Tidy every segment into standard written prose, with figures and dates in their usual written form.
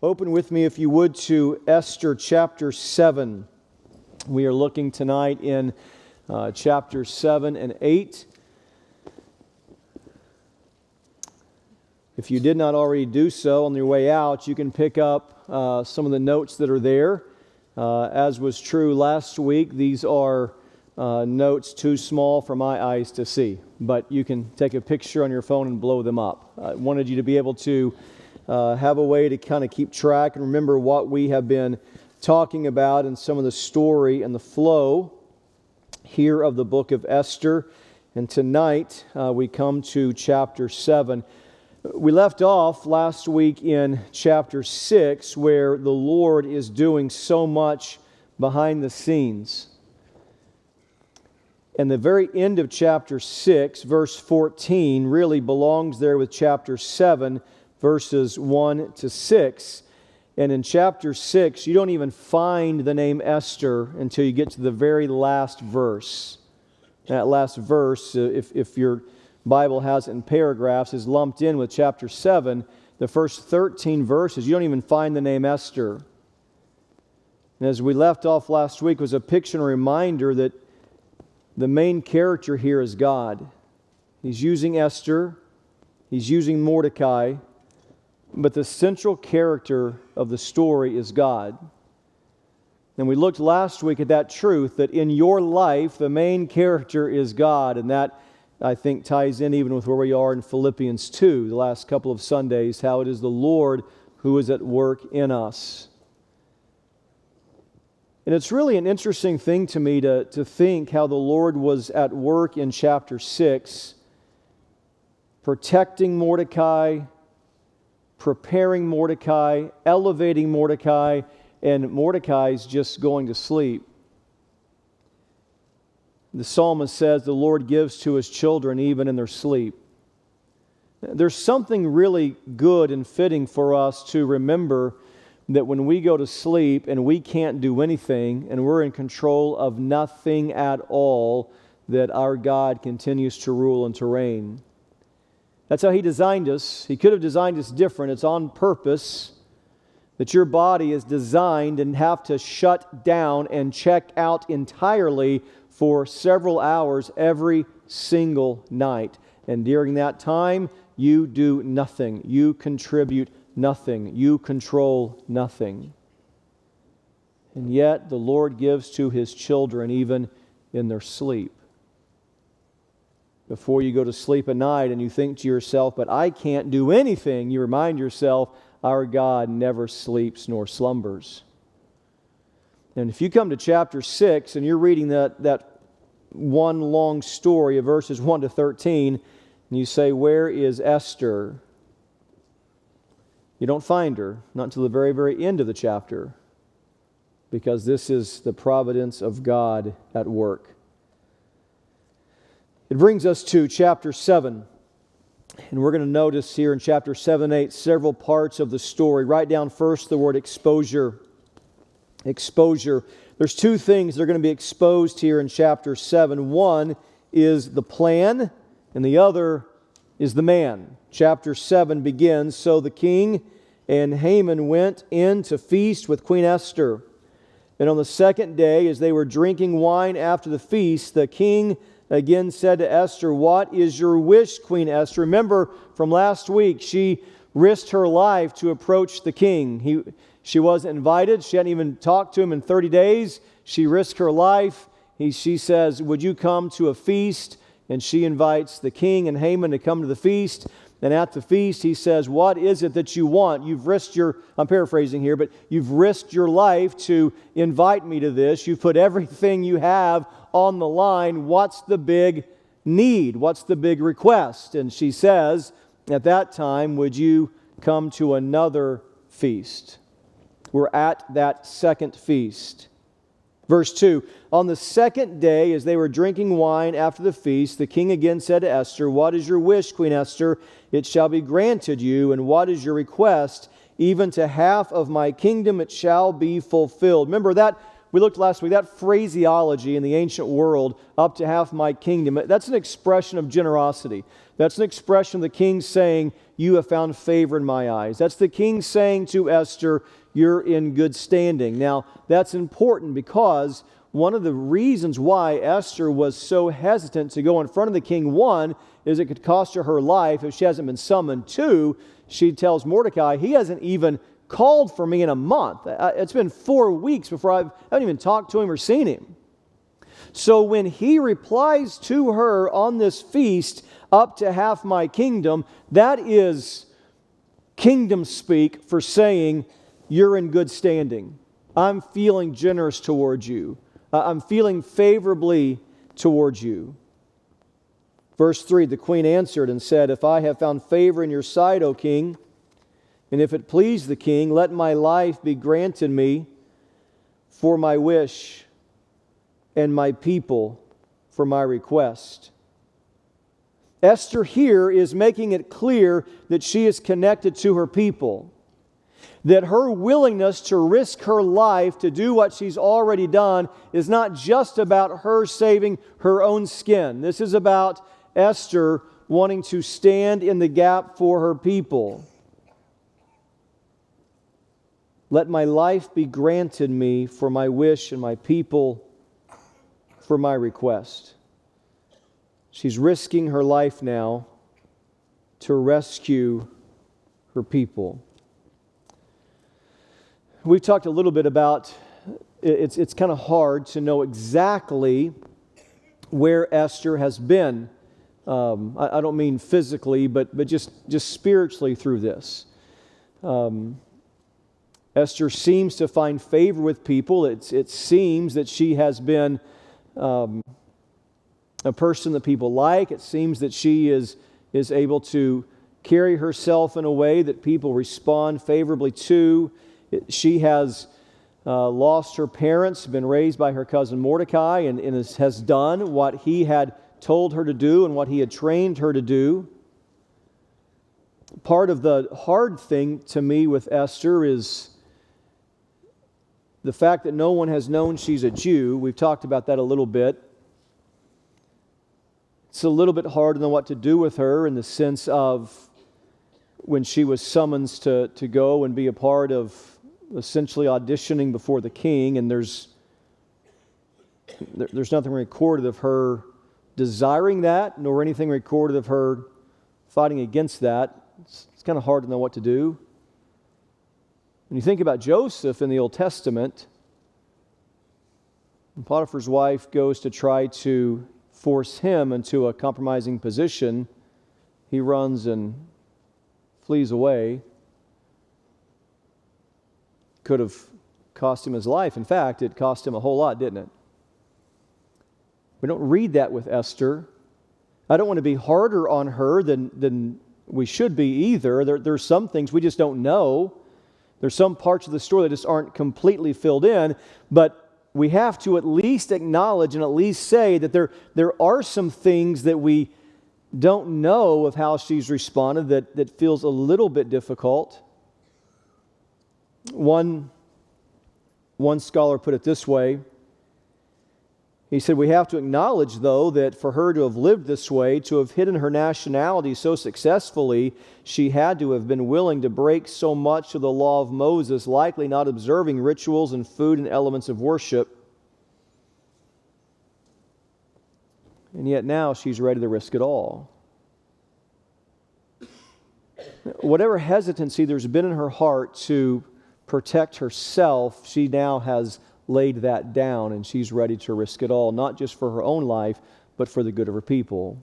Open with me, if you would, to Esther chapter 7. We are looking tonight in chapters 7 and 8. If you did not already do so on your way out, you can pick up some of the notes that are there. As was true last week, these are notes too small for my eyes to see, but you can take a picture on your phone and blow them up. I wanted you to be able to have a way to kind of keep track and remember what we have been talking about and some of the story and the flow here of the book of Esther. And tonight we come to chapter 7. We left off last week in chapter 6, where the Lord is doing so much behind the scenes. And the very end of chapter 6, verse 14, really belongs there with chapter 7, verses 1 to 6. And in chapter 6, you don't even find the name Esther until you get to the very last verse. That last verse, if your Bible has it in paragraphs, is lumped in with chapter 7. The first 13 verses, you don't even find the name Esther. And as we left off last week, was a picture and a reminder that the main character here is God. He's using Esther, he's using Mordecai, but the central character of the story is God. And we looked last week at that truth, that in your life, the main character is God. And that, I think, ties in even with where we are in Philippians 2, the last couple of Sundays, how it is the Lord who is at work in us. And it's really an interesting thing to me to think how the Lord was at work in chapter 6, protecting Mordecai, preparing Mordecai, elevating Mordecai, and Mordecai's just going to sleep. The psalmist says the Lord gives to His children even in their sleep. There's something really good and fitting for us to remember that when we go to sleep and we can't do anything and we're in control of nothing at all, that our God continues to rule and to reign. That's how He designed us. He could have designed us different. It's on purpose that your body is designed and have to shut down and check out entirely for several hours every single night. And during that time, you do nothing. You contribute nothing. You control nothing. And yet the Lord gives to His children even in their sleep. Before you go to sleep at night and you think to yourself, but I can't do anything, you remind yourself, our God never sleeps nor slumbers. And if you come to chapter 6 and you're reading that one long story of verses 1 to 13, and you say, where is Esther? You don't find her, not until the very, very end of the chapter, because this is the providence of God at work. It brings us to chapter 7, and we're going to notice here in chapter 7 and 8 several parts of the story. Write down first the word exposure. Exposure. There's two things that are going to be exposed here in chapter 7. One is the plan, and the other is the man. Chapter 7 begins, so the king and Haman went in to feast with Queen Esther. And on the second day, as they were drinking wine after the feast, the king again said to Esther, what is your wish, Queen Esther? Remember from last week, she risked her life to approach the king. She wasn't invited. She hadn't even talked to him in 30 days. She risked her life. She says, would you come to a feast? And she invites the king and Haman to come to the feast. And at the feast, he says, what is it that you want? You've risked I'm paraphrasing here, but you've risked your life to invite me to this. You've put everything you have on the line. What's the big need? What's the big request? And she says, at that time, would you come to another feast? We're at that second feast. Verse 2, on the second day, as they were drinking wine after the feast, the king again said to Esther, what is your wish, Queen Esther? It shall be granted you. And what is your request? Even to half of my kingdom it shall be fulfilled. Remember, that we looked last week, that phraseology in the ancient world, up to half my kingdom, that's an expression of generosity. That's an expression of the king saying, you have found favor in my eyes. That's the king saying to Esther, you're in good standing. Now, that's important because one of the reasons why Esther was so hesitant to go in front of the king, one, is it could cost her life if she hasn't been summoned. Two, she tells Mordecai, he hasn't even called for me in a month. It's been 4 weeks before I haven't even talked to him or seen him. So when he replies to her on this feast, up to half my kingdom, that is kingdom speak for saying, you're in good standing. I'm feeling generous towards you. I'm feeling favorably towards you. Verse 3, the queen answered and said, if I have found favor in your sight, O king, and if it please the king, let my life be granted me for my wish, and my people for my request. Esther here is making it clear that she is connected to her people, that her willingness to risk her life to do what she's already done is not just about her saving her own skin. This is about Esther wanting to stand in the gap for her people. Let my life be granted me for my wish and my people for my request. She's risking her life now to rescue her people. We've talked a little bit about it's kind of hard to know exactly where Esther has been. I don't mean physically, but just spiritually through this. Esther seems to find favor with people. It seems that she has been a person that people like. It seems that she is able to carry herself in a way that people respond favorably to. She has lost her parents, been raised by her cousin Mordecai, and has done what he had told her to do and what he had trained her to do. Part of the hard thing to me with Esther is the fact that no one has known she's a Jew. We've talked about that a little bit. It's a little bit hard to know what to do with her in the sense of when she was summoned to go and be a part of essentially auditioning before the king, and there's nothing recorded of her desiring that, nor anything recorded of her fighting against that. It's kind of hard to know what to do. When you think about Joseph in the Old Testament, when Potiphar's wife goes to try to force him into a compromising position, he runs and flees away. Could have cost him his life. In fact, it cost him a whole lot, didn't it? We don't read that with Esther. I don't want to be harder on her than we should be either. There's some things we just don't know. There's some parts of the story that just aren't completely filled in, but we have to at least acknowledge and at least say that there are some things that we don't know of how she's responded that feels a little bit difficult. One scholar put it this way. He said, we have to acknowledge, though, that for her to have lived this way, to have hidden her nationality so successfully, she had to have been willing to break so much of the law of Moses, likely not observing rituals and food and elements of worship. And yet now she's ready to risk it all. Whatever hesitancy there's been in her heart to protect herself, she now has laid that down, and she's ready to risk it all, not just for her own life, but for the good of her people.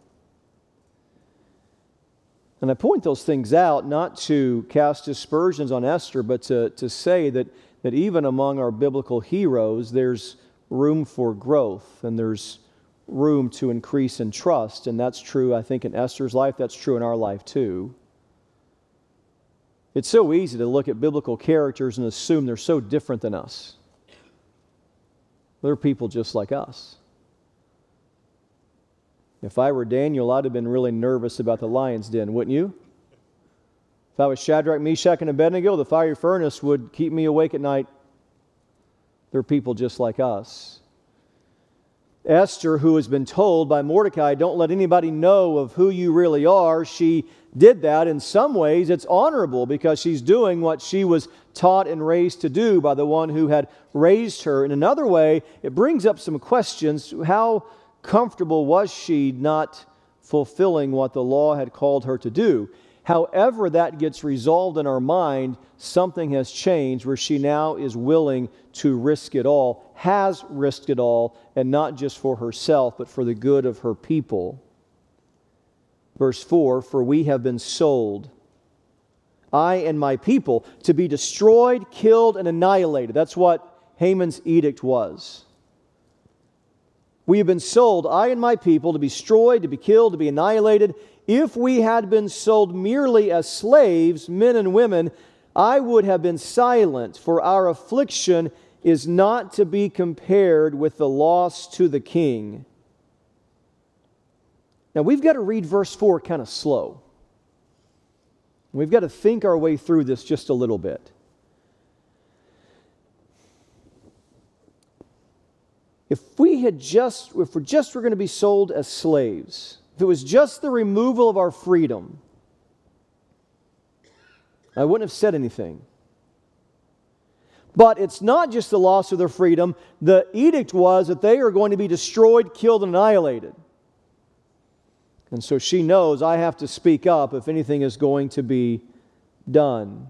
And I point those things out not to cast aspersions on Esther, but to say that even among our biblical heroes, there's room for growth, and there's room to increase in trust. And that's true, I think, in Esther's life. That's true in our life, too. It's so easy to look at biblical characters and assume they're so different than us. They're people just like us. If I were Daniel, I'd have been really nervous about the lion's den, wouldn't you? If I was Shadrach, Meshach, and Abednego, the fiery furnace would keep me awake at night. They're people just like us. Esther, who has been told by Mordecai, don't let anybody know of who you really are, she did that. In some ways, it's honorable because she's doing what she was taught and raised to do by the one who had raised her. In another way, it brings up some questions. How comfortable was she not fulfilling what the law had called her to do? However that gets resolved in our mind, something has changed where she now is willing to risk it all, has risked it all, and not just for herself, but for the good of her people. Verse 4, for we have been sold, I and my people, to be destroyed, killed, and annihilated. That's what Haman's edict was. We have been sold, I and my people, to be destroyed, to be killed, to be annihilated. If we had been sold merely as slaves, men and women, I would have been silent, for our affliction is not to be compared with the loss to the king. Now we've got to read verse 4 kind of slow. We've got to think our way through this just a little bit. If we're just going to be sold as slaves, if it was just the removal of our freedom, I wouldn't have said anything. But it's not just the loss of their freedom. The edict was that they are going to be destroyed, killed, and annihilated. And so she knows, I have to speak up if anything is going to be done.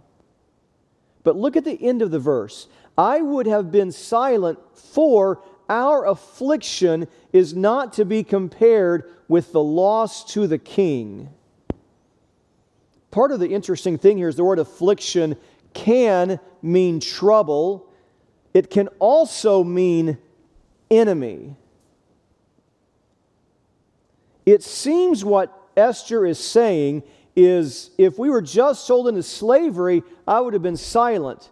But look at the end of the verse. I would have been silent, for our affliction is not to be compared with the loss to the king. Part of the interesting thing here is the word affliction can mean trouble. It can also mean enemy. It seems what Esther is saying is, if we were just sold into slavery, I would have been silent.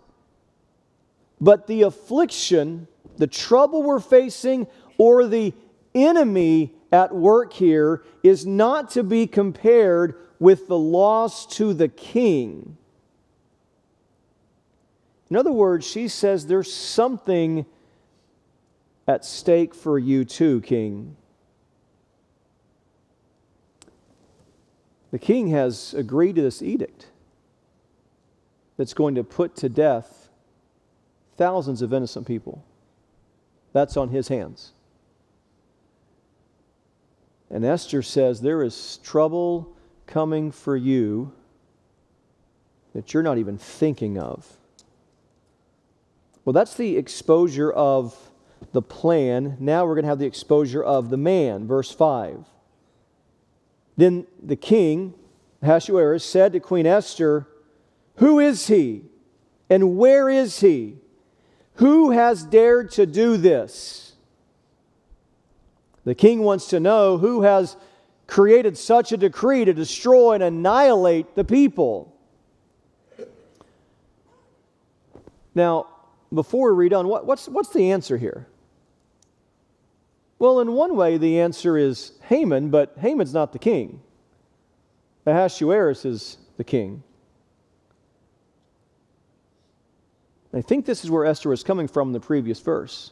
But the affliction, the trouble we're facing, or the enemy at work here is not to be compared with the loss to the king. In other words, she says there's something at stake for you too, king. The king has agreed to this edict that's going to put to death thousands of innocent people. That's on his hands. And Esther says there is trouble coming for you that you're not even thinking of. Well, that's the exposure of the plan. Now we're going to have the exposure of the man. Verse 5. Then the king, Ahasuerus, said to Queen Esther, who is he? And where is he? Who has dared to do this? The king wants to know who has created such a decree to destroy and annihilate the people. Now, before we read on, what's the answer here? Well, in one way, the answer is Haman, but Haman's not the king. Ahasuerus is the king. I think this is where Esther was coming from in the previous verse.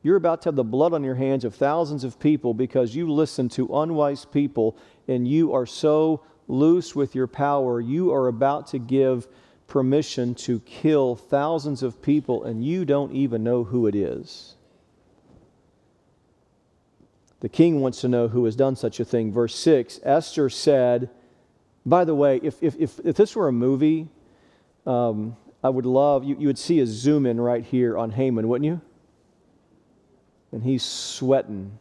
You're about to have the blood on your hands of thousands of people because you listen to unwise people and you are so loose with your power. You are about to give permission to kill thousands of people and you don't even know who it is. The king wants to know who has done such a thing. Verse 6, Esther said, by the way, if this were a movie, I would love, you would see a zoom in right here on Haman, wouldn't you? And he's sweating.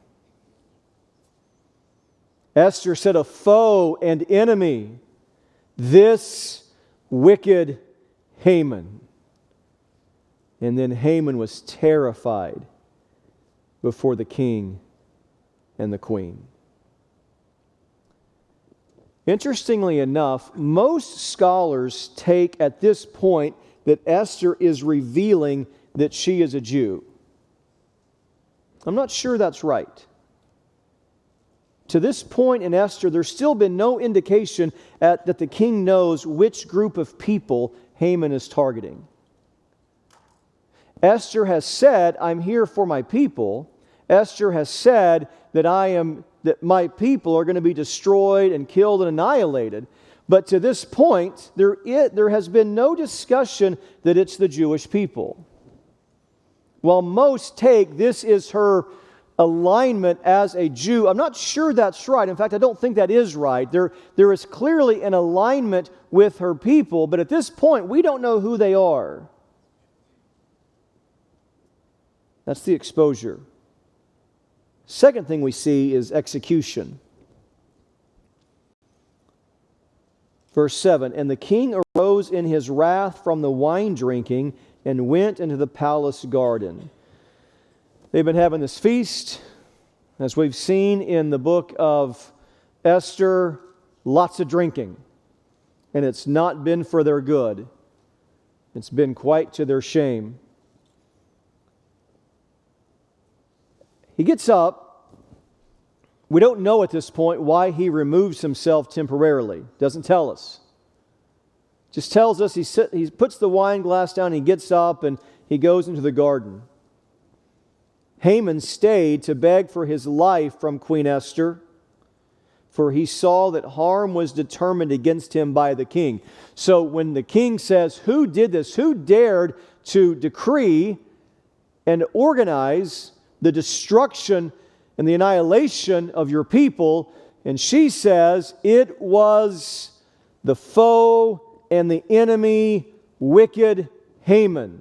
Esther said, a foe and enemy, this wicked Haman. And then Haman was terrified before the king and the queen. Interestingly enough, most scholars take at this point that Esther is revealing that she is a Jew. I'm not sure that's right. To this point in Esther, there's still been no indication that the king knows which group of people Haman is targeting. Esther has said, I'm here for my people. Esther has said that my people are going to be destroyed and killed and annihilated. But to this point, there has been no discussion that it's the Jewish people. While most take this is her alignment as a Jew, I'm not sure that's right. In fact, I don't think that is right. There is clearly an alignment with her people, but at this point, we don't know who they are. That's the exposure. Second thing we see is execution. Verse 7, and the king arose in his wrath from the wine drinking and went into the palace garden. They've been having this feast, as we've seen in the book of Esther, lots of drinking. And it's not been for their good. It's been quite to their shame. He gets up. We don't know at this point why he removes himself temporarily. Doesn't tell us. Just tells us he puts the wine glass down, he gets up, and he goes into the garden. Haman stayed to beg for his life from Queen Esther, for he saw that harm was determined against him by the king. So when the king says, who did this? Who dared to decree and organize the destruction and the annihilation of your people? And she says, it was the foe and the enemy, wicked Haman.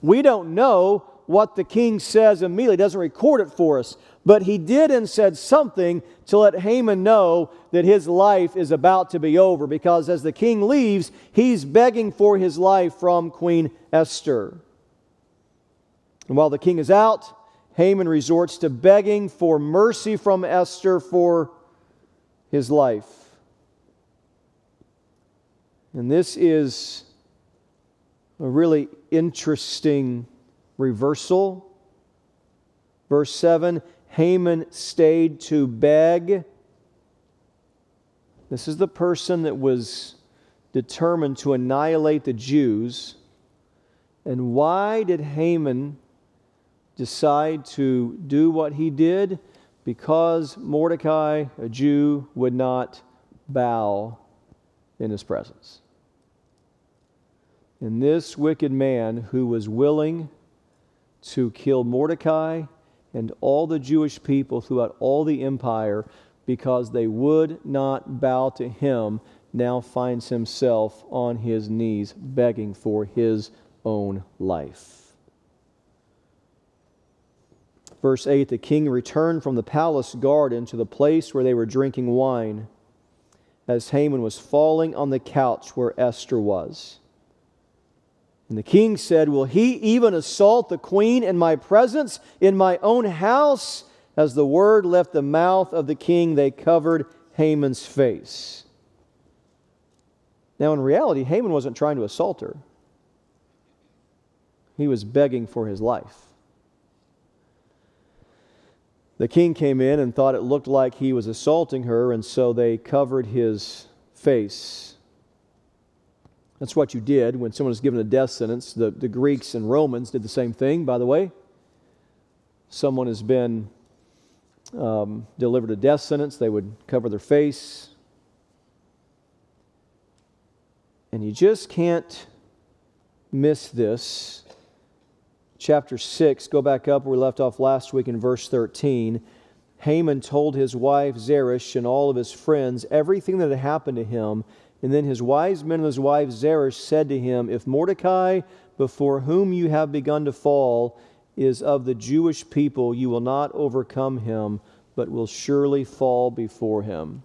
We don't know what the king says immediately. He doesn't record it for us. But he did and said something to let Haman know that his life is about to be over. Because as the king leaves, he's begging for his life from Queen Esther. And while the king is out, Haman resorts to begging for mercy from Esther for his life. And this is a really interesting reversal. Verse 7, Haman stayed to beg. This is the person that was determined to annihilate the Jews. And why did Haman decide to do what he did? Because Mordecai, a Jew, would not bow in his presence. And this wicked man who was willing to kill Mordecai and all the Jewish people throughout all the empire because they would not bow to him, now finds himself on his knees begging for his own life. Verse 8, the king returned from the palace garden to the place where they were drinking wine, as Haman was falling on the couch where Esther was. And the king said, will he even assault the queen in my presence, in my own house? As the word left the mouth of the king, they covered Haman's face. Now in reality, Haman wasn't trying to assault her. He was begging for his life. The king came in and thought it looked like he was assaulting her, and so they covered his face. That's what you did when someone was given a death sentence. The Greeks and Romans did the same thing, by the way. Someone has been delivered a death sentence, they would cover their face. And you just can't miss this. Chapter 6, go back up where we left off last week in verse 13. Haman told his wife Zeresh and all of his friends everything that had happened to him. And then his wise men and his wife Zeresh said to him, if Mordecai, before whom you have begun to fall, is of the Jewish people, you will not overcome him, but will surely fall before him.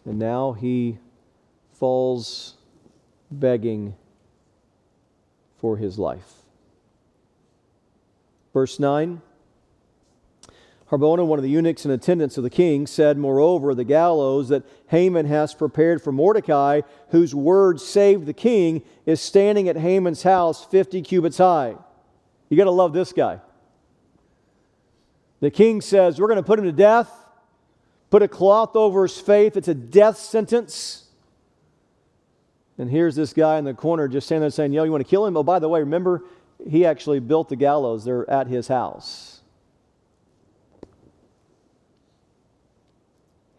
And now he falls begging for his life. Verse 9, Harbona, one of the eunuchs in attendance of the king, said, moreover, the gallows that Haman has prepared for Mordecai, whose word saved the king, is standing at Haman's house 50 cubits high. You got to love this guy. The king says, we're going to put him to death, put a cloth over his face. It's a death sentence. And here's this guy in the corner just standing there saying, you want to kill him? Oh, by the way, remember, he actually built the gallows there at his house.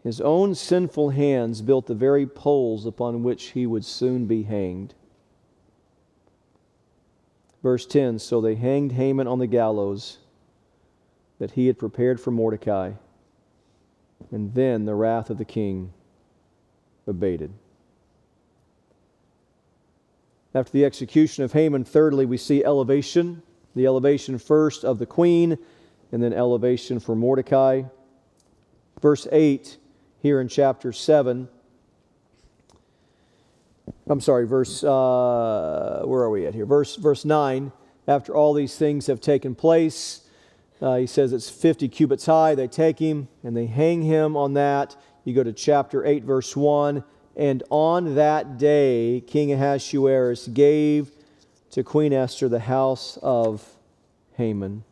His own sinful hands built the very poles upon which he would soon be hanged. Verse 10, so they hanged Haman on the gallows that he had prepared for Mordecai. And then the wrath of the king abated. After the execution of Haman, thirdly, we see elevation. The elevation first of the queen, and then elevation for Mordecai. Verse 8 here in chapter 7. Where are we at here? Verse 9. After all these things have taken place, he says it's 50 cubits high. They take him and they hang him on that. You go to chapter 8, verse 1. And on that day, King Ahasuerus gave to Queen Esther the house of Haman.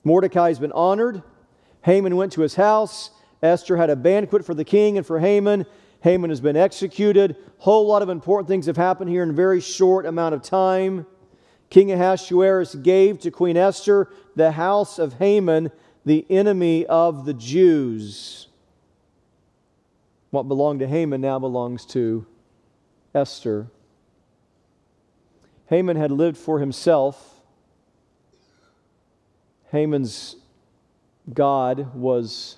Mordecai has been honored. Haman went to his house. Esther had a banquet for the king and for Haman. Haman has been executed. Whole lot of important things have happened here in a very short amount of time. King Ahasuerus gave to Queen Esther the house of Haman, the enemy of the Jews. What belonged to Haman now belongs to Esther. Haman had lived for himself. Haman's God was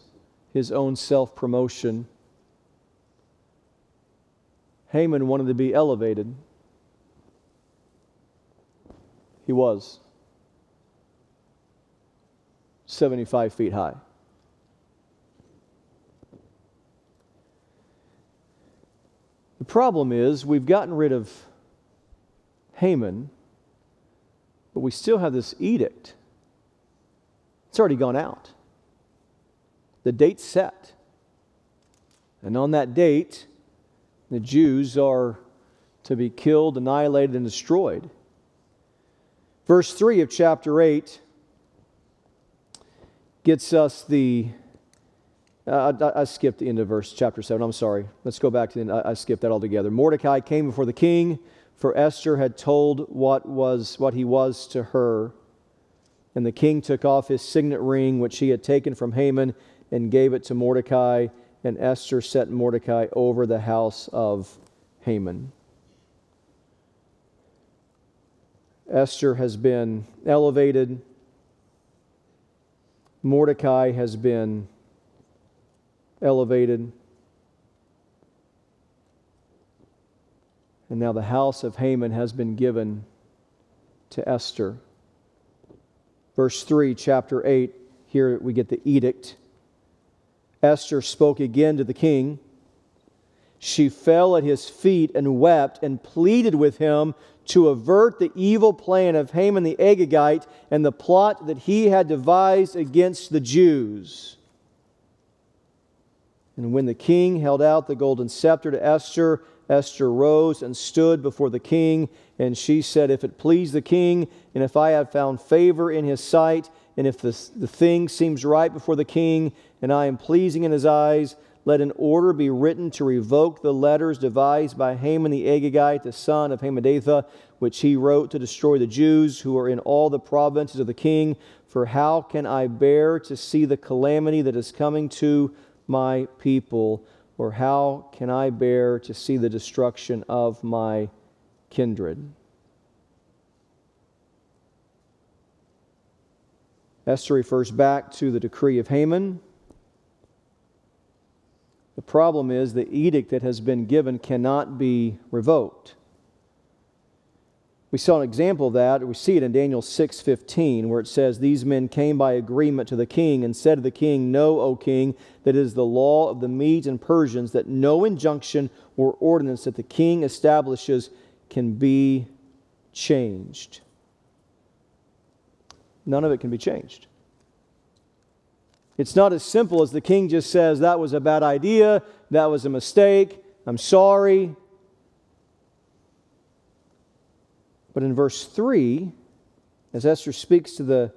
his own self-promotion. Haman wanted to be elevated. He was 75 feet high. The problem is we've gotten rid of Haman, but we still have this edict. It's already gone out. The date's set. And on that date, the Jews are to be killed, annihilated, and destroyed. Verse 3 of chapter 8 gets us the... I skipped the end of verse chapter 7. I'm sorry. Let's go back to the end. I skipped that altogether. Mordecai came before the king, for Esther had told what he was to her. And the king took off his signet ring, which he had taken from Haman, and gave it to Mordecai. And Esther set Mordecai over the house of Haman. Esther has been elevated. Mordecai has been elevated. And now the house of Haman has been given to Esther. Verse 3, chapter 8, here we get the edict. Esther spoke again to the king. She fell at his feet and wept and pleaded with him to avert the evil plan of Haman the Agagite and the plot that he had devised against the Jews. And when the king held out the golden scepter to Esther, Esther rose and stood before the king, and she said, if it please the king, and if I have found favor in his sight, and if the thing seems right before the king, and I am pleasing in his eyes, let an order be written to revoke the letters devised by Haman the Agagite, the son of Hammedatha, which he wrote to destroy the Jews who are in all the provinces of the king. For how can I bear to see the calamity that is coming to my people, or how can I bear to see the destruction of my kindred? Esther refers back to the decree of Haman. The problem is the edict that has been given cannot be revoked. We saw an example of that. We see it in Daniel 6:15, where it says, these men came by agreement to the king and said to the king, know, O king, that it is the law of the Medes and Persians that no injunction or ordinance that the king establishes can be changed. None of it can be changed. It's not as simple as the king just says, that was a bad idea, that was a mistake, I'm sorry. But in verse 3, as Esther speaks to the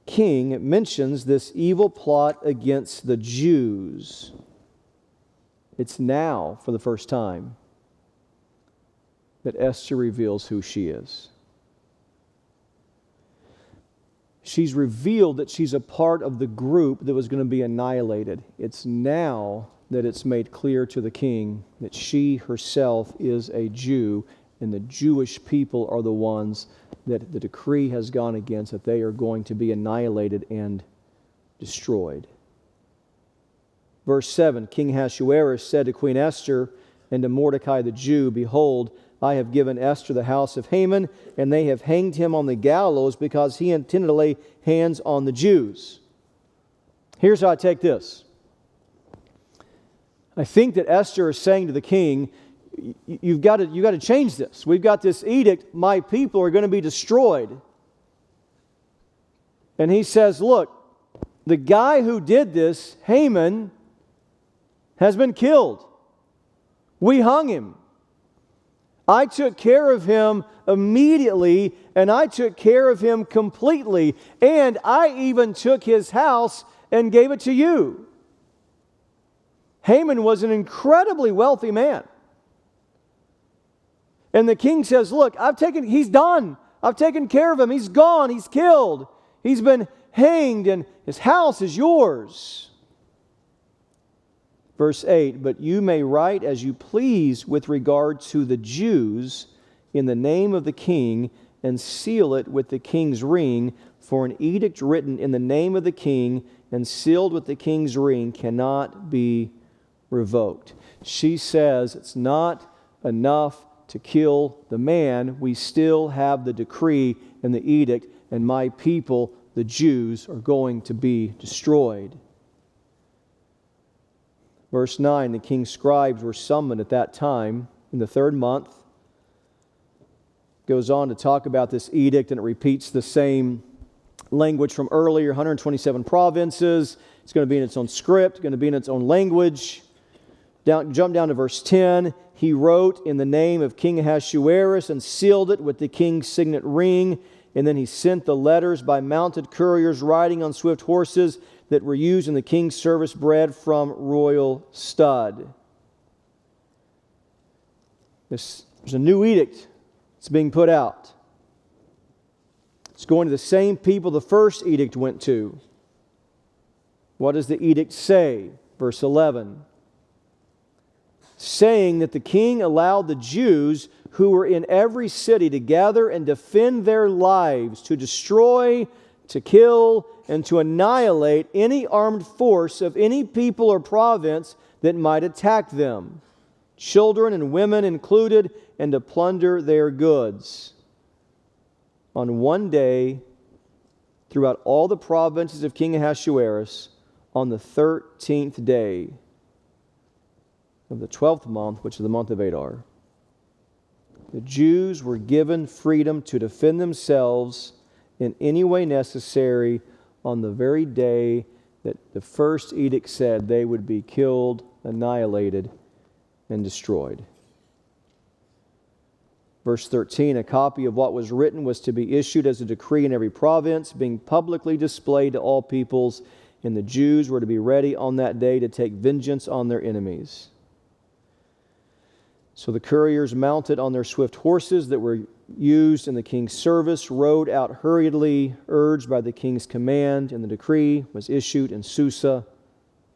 king, it mentions this evil plot against the Jews. It's now, for the first time, that Esther reveals who she is. She's revealed that she's a part of the group that was going to be annihilated. It's now that it's made clear to the king that she herself is a Jew, and the Jewish people are the ones that the decree has gone against, that they are going to be annihilated and destroyed. Verse 7, King Ahasuerus said to Queen Esther and to Mordecai the Jew, "Behold, I have given Esther the house of Haman, and they have hanged him on the gallows because he intended to lay hands on the Jews." Here's how I take this. I think that Esther is saying to the king, you've got to change this. We've got this edict, my people are going to be destroyed. And he says, look, the guy who did this, Haman, has been killed. We hung him. I took care of him immediately, and I took care of him completely, and I even took his house and gave it to you. Haman was an incredibly wealthy man. And the king says, look, he's done. I've taken care of him. He's gone. He's killed. He's been hanged, and his house is yours. Verse 8, but you may write as you please with regard to the Jews in the name of the king, and seal it with the king's ring, for an edict written in the name of the king and sealed with the king's ring cannot be revoked. She says it's not enough to kill the man. We still have the decree and the edict, and my people, the Jews, are going to be destroyed. Verse 9, the king's scribes were summoned at that time in the 3rd month. Goes on to talk about this edict, and it repeats the same language from earlier, 127 provinces. It's going to be in its own script, going to be in its own language. Jump down to verse 10. He wrote in the name of King Ahasuerus and sealed it with the king's signet ring. And then he sent the letters by mounted couriers riding on swift horses that were used in the king's service, bred from royal stud. There's a new edict that's being put out. It's going to the same people the first edict went to. What does the edict say? Verse 11. Saying that the king allowed the Jews who were in every city to gather and defend their lives, to destroy, to kill, and to annihilate any armed force of any people or province that might attack them, children and women included, and to plunder their goods. On one day, throughout all the provinces of King Ahasuerus, on the 13th day of the 12th month, which is the month of Adar, the Jews were given freedom to defend themselves in any way necessary on the very day that the first edict said they would be killed, annihilated, and destroyed. Verse 13, a copy of what was written was to be issued as a decree in every province, being publicly displayed to all peoples, and the Jews were to be ready on that day to take vengeance on their enemies. So the couriers, mounted on their swift horses that were used in the king's service, rode out hurriedly, urged by the king's command, and the decree was issued in Susa,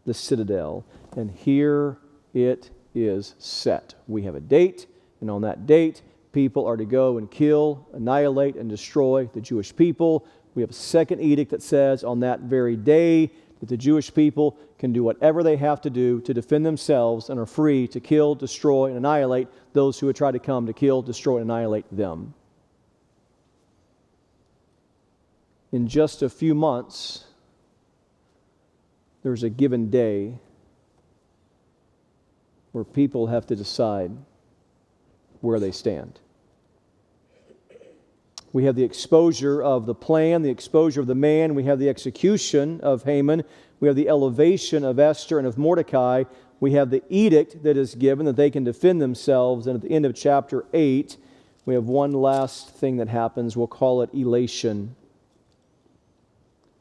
the citadel. And here it is set. We have a date, and on that date, people are to go and kill, annihilate, and destroy the Jewish people. We have a second edict that says on that very day that the Jewish people can do whatever they have to do to defend themselves and are free to kill, destroy, and annihilate those who would try to come to kill, destroy, and annihilate them. In just a few months, there's a given day where people have to decide where they stand. We have the exposure of the plan, the exposure of the man. We have the execution of Haman. We have the elevation of Esther and of Mordecai. We have the edict that is given that they can defend themselves. And at the end of chapter 8, we have one last thing that happens. We'll call it elation.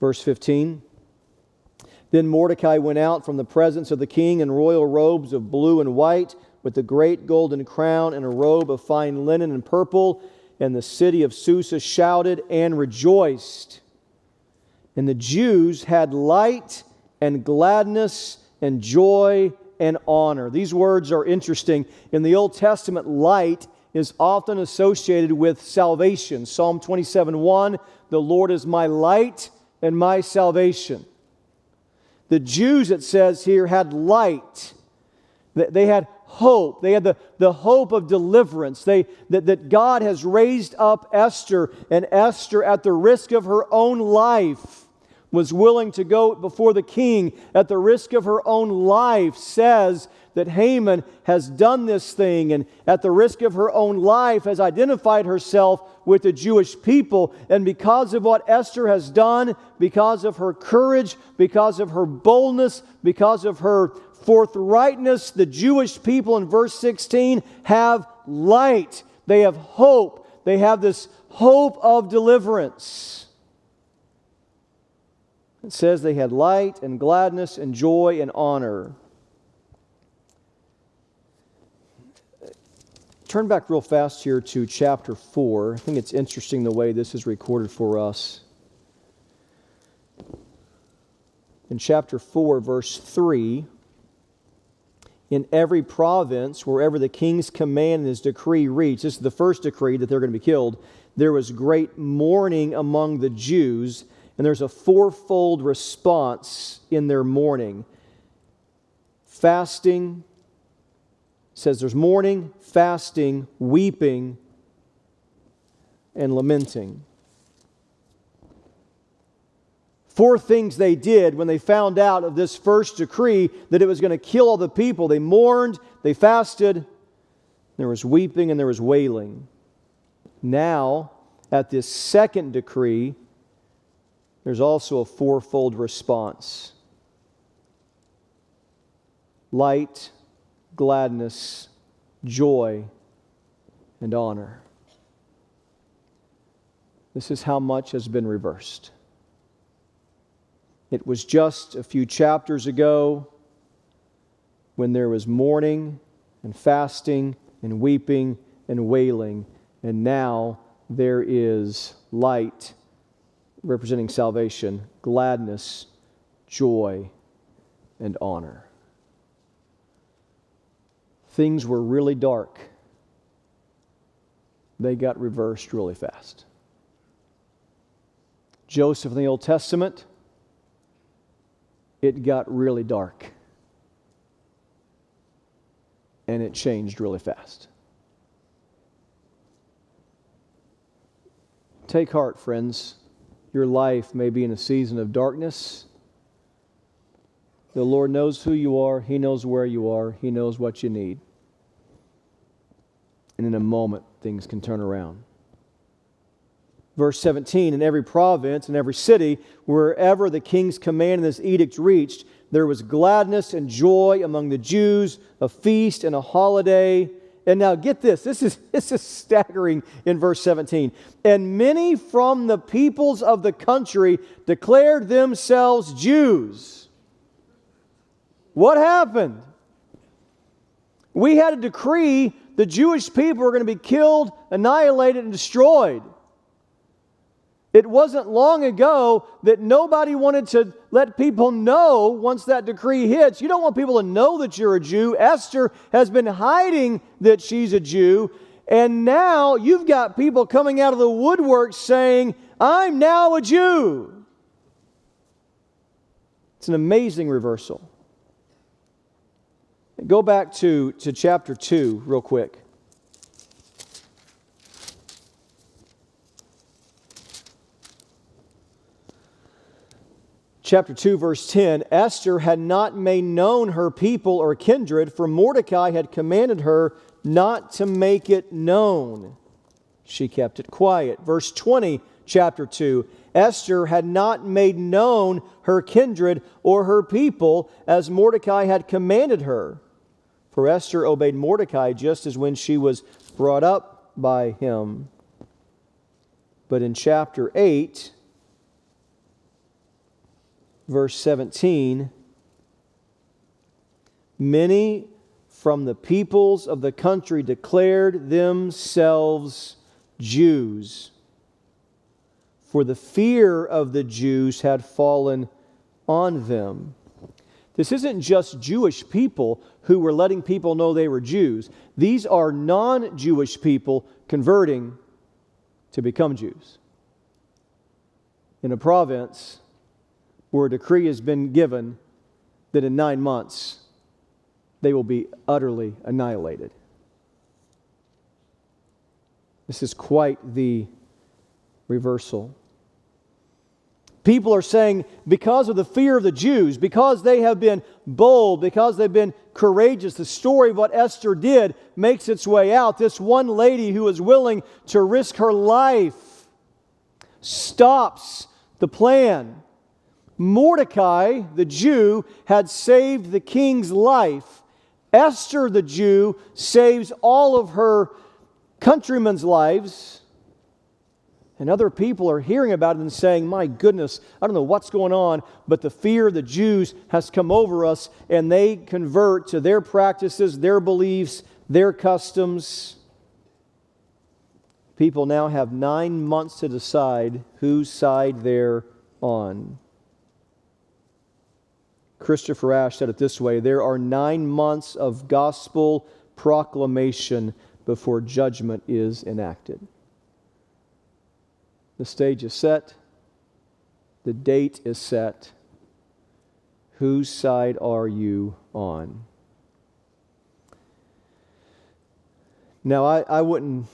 Verse 15. Then Mordecai went out from the presence of the king in royal robes of blue and white, with a great golden crown and a robe of fine linen and purple. And the city of Susa shouted and rejoiced. And the Jews had light and gladness and joy and honor. These words are interesting. In the Old Testament, light is often associated with salvation. Psalm 27:1, the Lord is my light and my salvation. The Jews, it says here, had light. They had hope. They had the hope of deliverance. That God has raised up Esther, and Esther, at the risk of her own life, was willing to go before the king. At the risk of her own life, says that Haman has done this thing, and at the risk of her own life has identified herself with the Jewish people. And because of what Esther has done, because of her courage, because of her boldness, because of her forthrightness, the Jewish people in verse 16 have light. They have hope. They have this hope of deliverance. It says they had light and gladness and joy and honor. Turn back real fast here to chapter 4. I think it's interesting the way this is recorded for us. In chapter 4, verse 3, in every province, wherever the king's command and his decree reached, this is the first decree that they're going to be killed, there was great mourning among the Jews, and there's a fourfold response in their mourning. Fasting, says there's mourning, fasting, weeping, and lamenting. 4 things they did when they found out of this first decree that it was going to kill all the people. They mourned, they fasted, there was weeping, and there was wailing. Now, at this second decree, there's also a fourfold response. Light, gladness, joy, and honor. This is how much has been reversed. It was just a few chapters ago when there was mourning and fasting and weeping and wailing, and now there is light representing salvation, gladness, joy, and honor. Things were really dark. They got reversed really fast. Joseph in the Old Testament, it got really dark. And it changed really fast. Take heart, friends. Your life may be in a season of darkness. The Lord knows who you are. He knows where you are. He knows what you need. And in a moment, things can turn around. Verse 17, in every province, in every city, wherever the king's command and this edict reached, there was gladness and joy among the Jews, a feast and a holiday. And now get this is staggering in verse 17. And many from the peoples of the country declared themselves Jews. What happened? We had a decree the Jewish people were going to be killed, annihilated, and destroyed. It wasn't long ago that nobody wanted to let people know once that decree hits. You don't want people to know that you're a Jew. Esther has been hiding that she's a Jew. And now you've got people coming out of the woodwork saying, I'm now a Jew. It's an amazing reversal. Go back to chapter 2 real quick. Chapter 2, verse 10, Esther had not made known her people or kindred, for Mordecai had commanded her not to make it known. She kept it quiet. Verse 20, chapter 2, Esther had not made known her kindred or her people as Mordecai had commanded her. For Esther obeyed Mordecai just as when she was brought up by him. But in chapter 8, verse 17, many from the peoples of the country declared themselves Jews, for the fear of the Jews had fallen on them. This isn't just Jewish people who were letting people know they were Jews. These are non-Jewish people converting to become Jews. In a province where a decree has been given that in 9 months they will be utterly annihilated. This is quite the reversal. People are saying, because of the fear of the Jews, because they have been bold, because they've been courageous, the story of what Esther did makes its way out. This one lady who was willing to risk her life stops the plan. Mordecai, the Jew, had saved the king's life. Esther, the Jew, saves all of her countrymen's lives. And other people are hearing about it and saying, my goodness, I don't know what's going on, but the fear of the Jews has come over us, and they convert to their practices, their beliefs, their customs. People now have 9 months to decide whose side they're on. Christopher Ash said it this way: there are 9 months of gospel proclamation before judgment is enacted. The stage is set. The date is set. Whose side are you on? Now, I wouldn't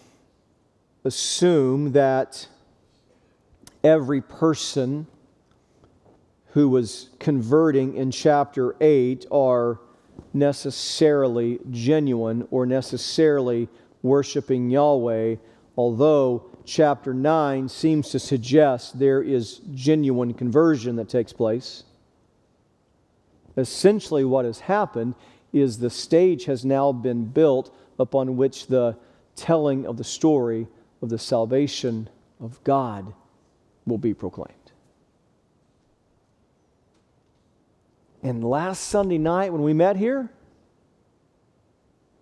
assume that every person who was converting in chapter 8 are necessarily genuine or necessarily worshiping Yahweh, although chapter 9 seems to suggest there is genuine conversion that takes place. Essentially what has happened is the stage has now been built upon which the telling of the story of the salvation of God will be proclaimed. And last Sunday night when we met here,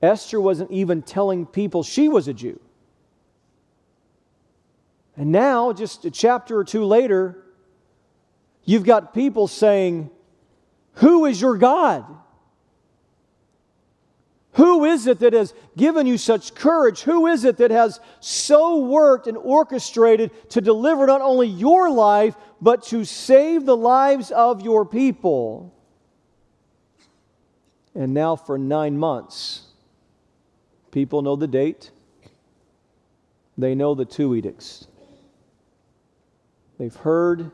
Esther wasn't even telling people she was a Jew. And now, just a chapter or two later, you've got people saying, who is your God? Who is it that has given you such courage? Who is it that has so worked and orchestrated to deliver not only your life, but to save the lives of your people? And now for 9 months, people know the date. They know the 2 edicts. They've heard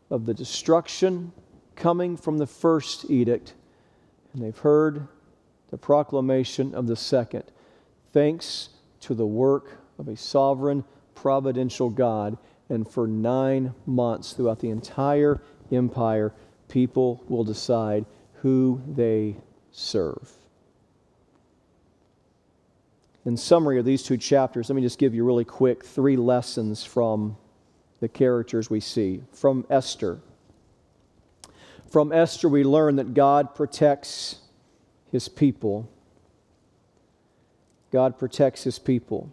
of the destruction coming from the first edict, and they've heard the proclamation of the second, thanks to the work of a sovereign, providential God. And for 9 months, throughout the entire empire, people will decide who they serve. In summary of these 2 chapters, let me just give you really quick 3 lessons from the characters we see. From Esther. From Esther, we learn that God protects His people. God protects His people.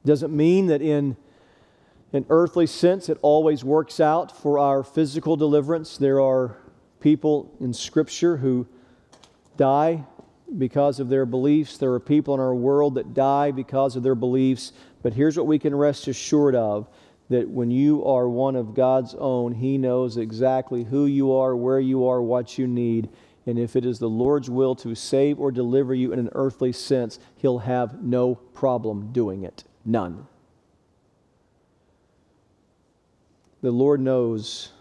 Doesn't mean that in an earthly sense it always works out for our physical deliverance. There are people in Scripture who die because of their beliefs. There are people in our world that die because of their beliefs. But here's what we can rest assured of, that when you are one of God's own, He knows exactly who you are, where you are, what you need. And if it is the Lord's will to save or deliver you in an earthly sense, He'll have no problem doing it. None. The Lord knows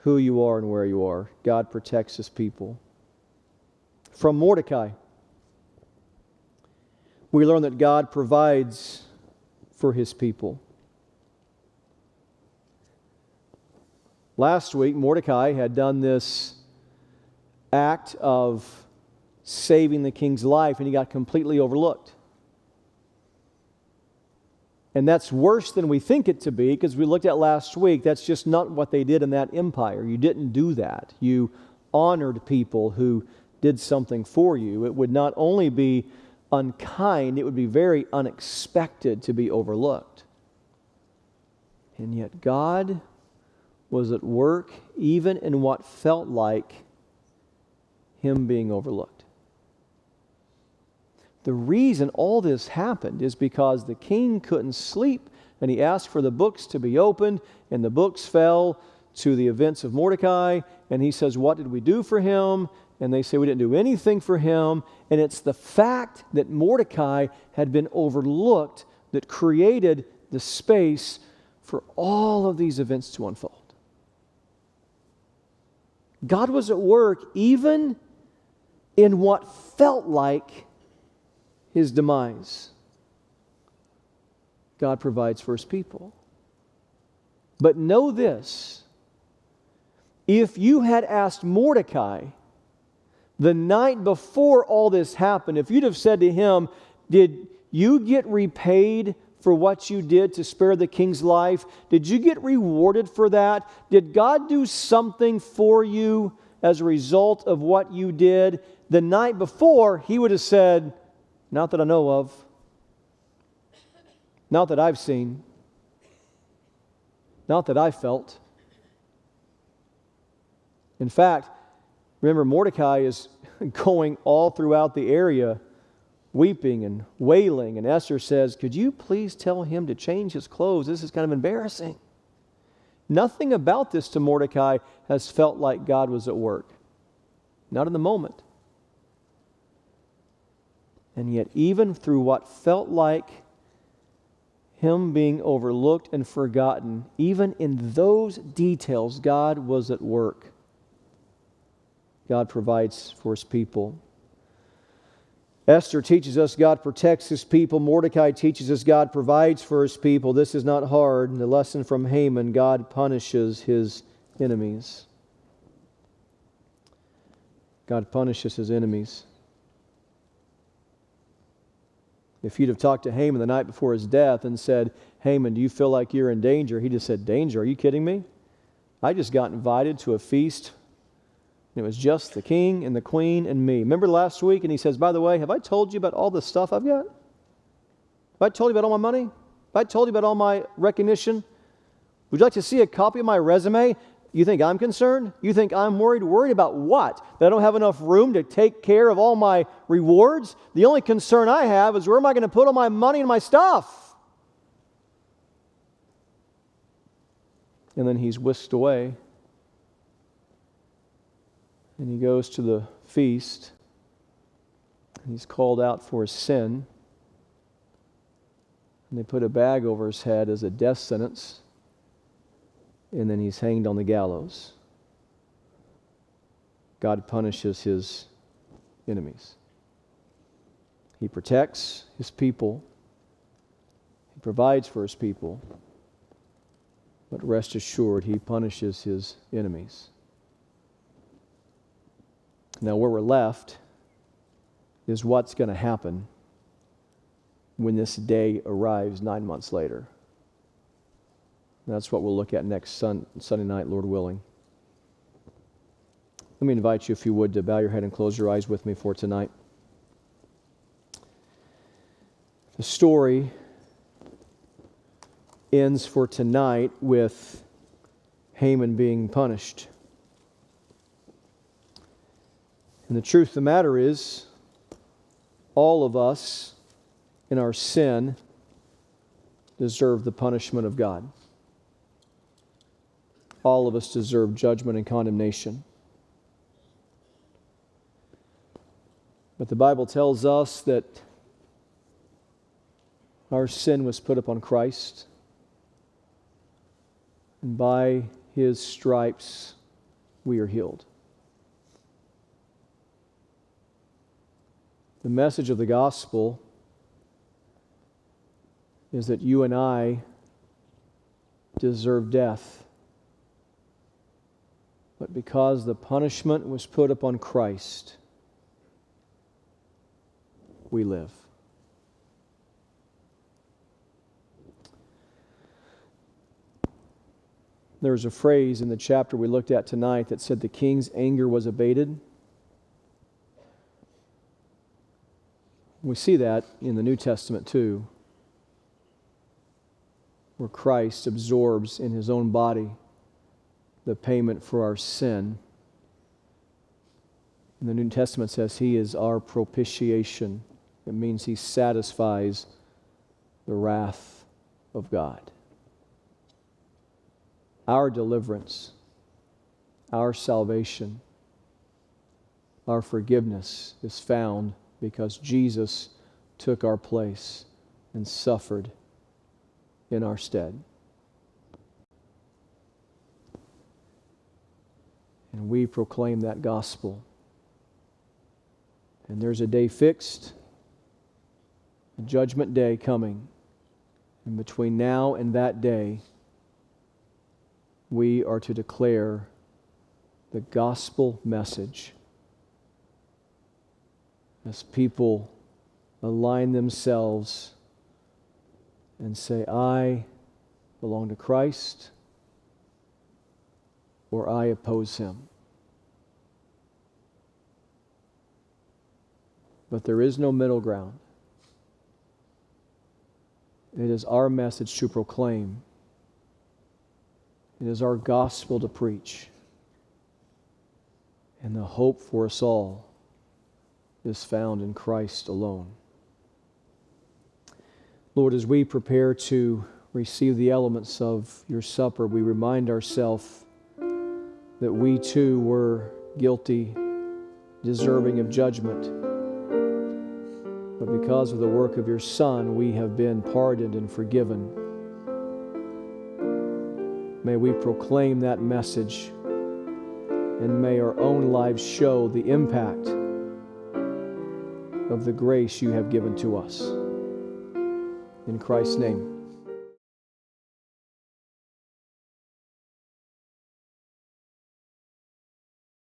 who you are and where you are. God protects His people. From Mordecai, we learn that God provides for His people. Last week, Mordecai had done this act of saving the king's life, and he got completely overlooked. And that's worse than we think it to be, because we looked at last week, that's just not what they did in that empire. You didn't do that. You honored people who did something for you, it would not only be unkind, it would be very unexpected to be overlooked. And yet God was at work even in what felt like Him being overlooked. The reason all this happened is because the king couldn't sleep, and he asked for the books to be opened, and the books fell to the events of Mordecai, and he says, "What did we do for him?" And they say, "We didn't do anything for him." And it's the fact that Mordecai had been overlooked that created the space for all of these events to unfold. God was at work even in what felt like His demise. God provides for His people. But know this, if you had asked Mordecai the night before all this happened, if you'd have said to him, "Did you get repaid for what you did to spare the king's life? Did you get rewarded for that? Did God do something for you as a result of what you did?" The night before, he would have said, "Not that I know of. Not that I've seen. Not that I felt." In fact, remember, Mordecai is going all throughout the area, weeping and wailing. And Esther says, "Could you please tell him to change his clothes? This is kind of embarrassing." Nothing about this to Mordecai has felt like God was at work. Not in the moment. And yet, even through what felt like Him being overlooked and forgotten, even in those details, God was at work. God provides for His people. Esther teaches us God protects His people. Mordecai teaches us God provides for His people. This is not hard. The lesson from Haman, God punishes his enemies. God punishes His enemies. If you'd have talked to Haman the night before his death and said, "Haman, do you feel like you're in danger?" He'd have said, "Danger? Are you kidding me? I just got invited to a feast. It was just the king and the queen and me." Remember last week? And he says, "By the way, have I told you about all the stuff I've got? Have I told you about all my money? Have I told you about all my recognition? Would you like to see a copy of my resume? You think I'm concerned? You think I'm worried? Worried about what? That I don't have enough room to take care of all my rewards? The only concern I have is where am I going to put all my money and my stuff?" And then he's whisked away. And he goes to the feast. And he's called out for his sin. And they put a bag over his head as a death sentence. And then he's hanged on the gallows. God punishes His enemies. He protects His people. He provides for His people. But rest assured, He punishes His enemies. Now, where we're left is what's going to happen when this day arrives 9 months later. That's what we'll look at next Sunday night, Lord willing. Let me invite you, if you would, to bow your head and close your eyes with me for tonight. The story ends for tonight with Haman being punished. And the truth of the matter is, all of us in our sin deserve the punishment of God. All of us deserve judgment and condemnation. But the Bible tells us that our sin was put upon Christ, and by His stripes we are healed. The message of the gospel is that you and I deserve death. But because the punishment was put upon Christ, we live. There's a phrase in the chapter we looked at tonight that said the king's anger was abated. We see that in the New Testament too, where Christ absorbs in his own body the payment for our sin. And the New Testament says he is our propitiation. It means he satisfies the wrath of God. Our deliverance, our salvation, our forgiveness is found because Jesus took our place and suffered in our stead. And we proclaim that gospel. And there's a day fixed, a judgment day coming. And between now and that day, we are to declare the gospel message as people align themselves and say, I belong to Christ, or I oppose him. But there is no middle ground. It is our message to proclaim. It is our gospel to preach. And the hope for us all is found in Christ alone. Lord, as we prepare to receive the elements of your supper, we remind ourselves that we too were guilty, deserving of judgment. But because of the work of your Son, we have been pardoned and forgiven. May we proclaim that message, and may our own lives show the impact of the grace you have given to us. In Christ's name.